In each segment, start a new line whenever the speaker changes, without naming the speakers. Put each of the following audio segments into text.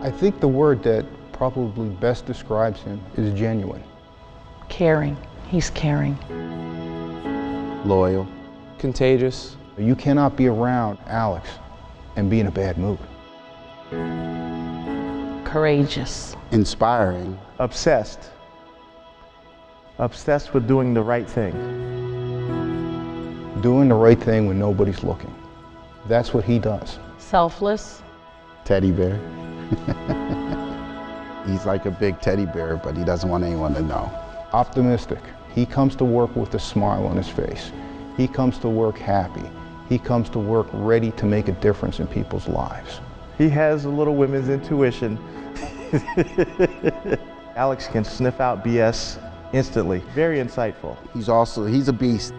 I think the word that probably best describes him is genuine.
Caring. He's caring.
Loyal.
Contagious.
You cannot be around Alex and be in a bad mood.
Courageous.
Inspiring.
Obsessed. Obsessed with doing the right thing.
Doing the right thing when nobody's looking. That's what he does.
Selfless.
Teddy bear. He's like a big teddy bear, but he doesn't want anyone to know.
Optimistic. He comes to work with a smile on his face. He comes to work happy. He comes to work ready to make a difference in people's lives.
He has a little women's intuition. Alex can sniff out BS instantly. Very insightful.
He's a beast.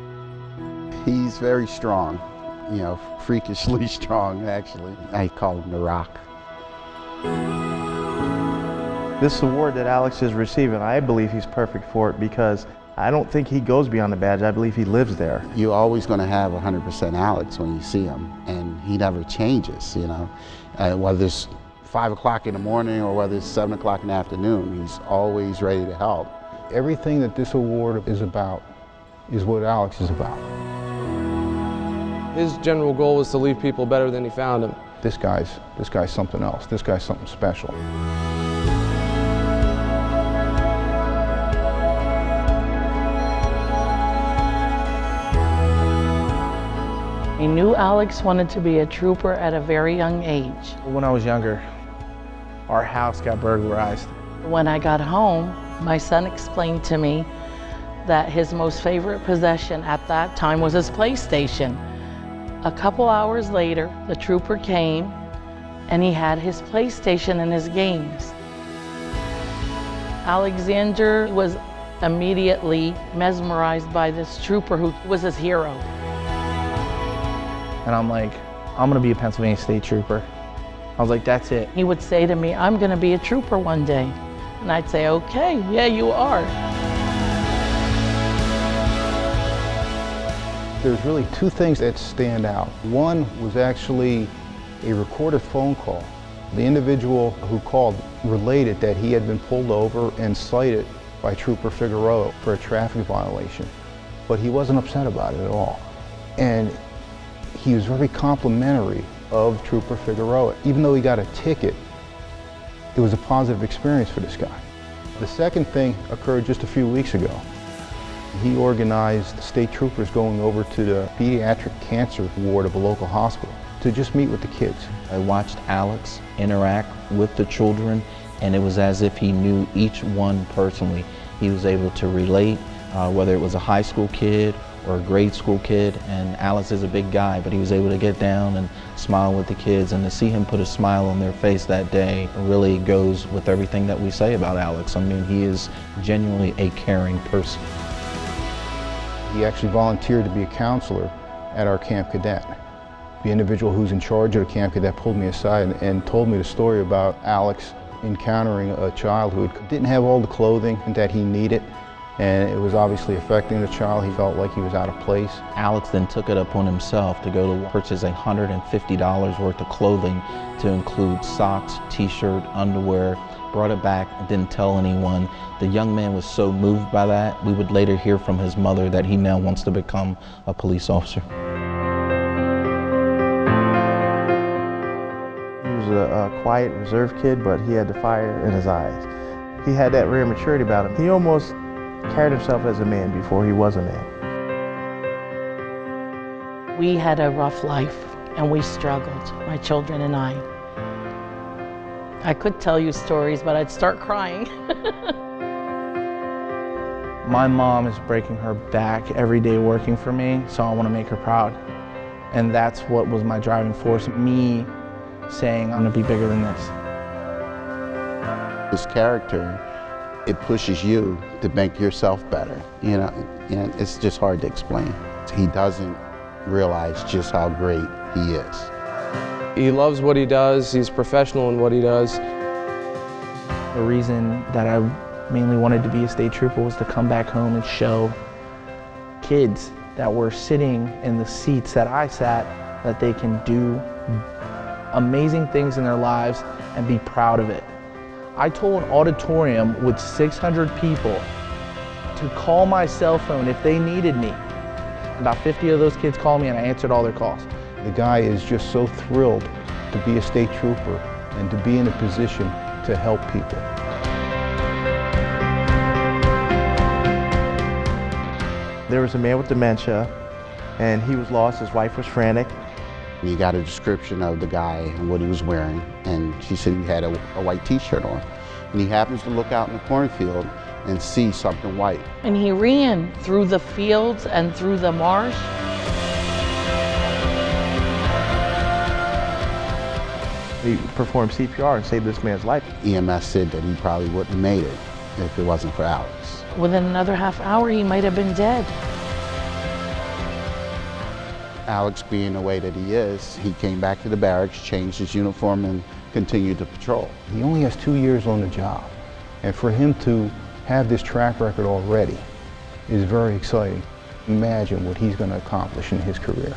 He's very strong, you know, freakishly strong, actually. I call him the Rock.
This award that Alex is receiving, I believe he's perfect for it because I don't think he goes beyond the badge. I believe he lives there.
You're always going to have 100% Alex when you see him, and he never changes, you know. Whether it's 5 o'clock in the morning or whether it's 7 o'clock in the afternoon, he's always ready to help.
Everything that this award is about is what Alex is about.
His general goal was to leave people better than he found them.
This guy's something else. This guy's something special.
I knew Alex wanted to be a trooper at a very young age.
When I was younger, our house got burglarized.
When I got home, my son explained to me that his most favorite possession at that time was his PlayStation. A couple hours later, the trooper came and he had his PlayStation and his games. Alexander was immediately mesmerized by this trooper who was his hero.
And I'm like, I'm gonna be a Pennsylvania State Trooper. I was like, that's it.
He would say to me, I'm gonna be a trooper one day. And I'd say, okay, yeah, you are.
There's really two things that stand out. One was actually a recorded phone call. The individual who called related that he had been pulled over and cited by Trooper Figueroa for a traffic violation, but he wasn't upset about it at all. And he was very complimentary of Trooper Figueroa. Even though he got a ticket, it was a positive experience for this guy. The second thing occurred just a few weeks ago. He organized state troopers going over to the pediatric cancer ward of a local hospital to just meet with the kids.
I watched Alex interact with the children, and it was as if he knew each one personally. He was able to relate, whether it was a high school kid or a grade school kid, and Alex is a big guy, but he was able to get down and smile with the kids, and to see him put a smile on their face that day really goes with everything that we say about Alex. I mean, he is genuinely a caring person.
He actually volunteered to be a counselor at our Camp Cadet. The individual who's in charge of the Camp Cadet pulled me aside and told me the story about Alex encountering a child who didn't have all the clothing that he needed, and it was obviously affecting the child. He felt like he was out of place.
Alex then took it upon himself to go to purchase $150 worth of clothing to include socks, t-shirt, underwear, brought it back and didn't tell anyone. The young man was so moved by that, we would later hear from his mother that he now wants to become a police officer.
He was a quiet, reserved kid, but he had the fire in his eyes. He had that rare maturity about him. He almost carried himself as a man before he was a man.
We had a rough life and we struggled, my children and I. I could tell you stories, but I'd start crying.
My mom is breaking her back every day working for me, so I want to make her proud. And that's what was my driving force, me saying I'm gonna be bigger than this.
His character, it pushes you to make yourself better, you know, and it's just hard to explain. He doesn't realize just how great he is.
He loves what he does, he's professional in what he does.
The reason that I mainly wanted to be a state trooper was to come back home and show kids that were sitting in the seats that I sat that they can do amazing things in their lives and be proud of it. I told an auditorium with 600 people to call my cell phone if they needed me. About 50 of those kids called me and I answered all their calls.
The guy is just so thrilled to be a state trooper and to be in a position to help people.
There was a man with dementia, and he was lost. His wife was frantic.
He got a description of the guy and what he was wearing, and she said he had a white t-shirt on. And he happens to look out in the cornfield and see something white.
And he ran through the fields and through the marsh.
He performed CPR and saved this man's life.
EMS said that he probably wouldn't have made it if it wasn't for Alex.
Within another half hour, he might have been dead.
Alex, being the way that he is, he came back to the barracks, changed his uniform, and continued to patrol.
He only has 2 years on the job, and for him to have this track record already is very exciting. Imagine what he's going to accomplish in his career.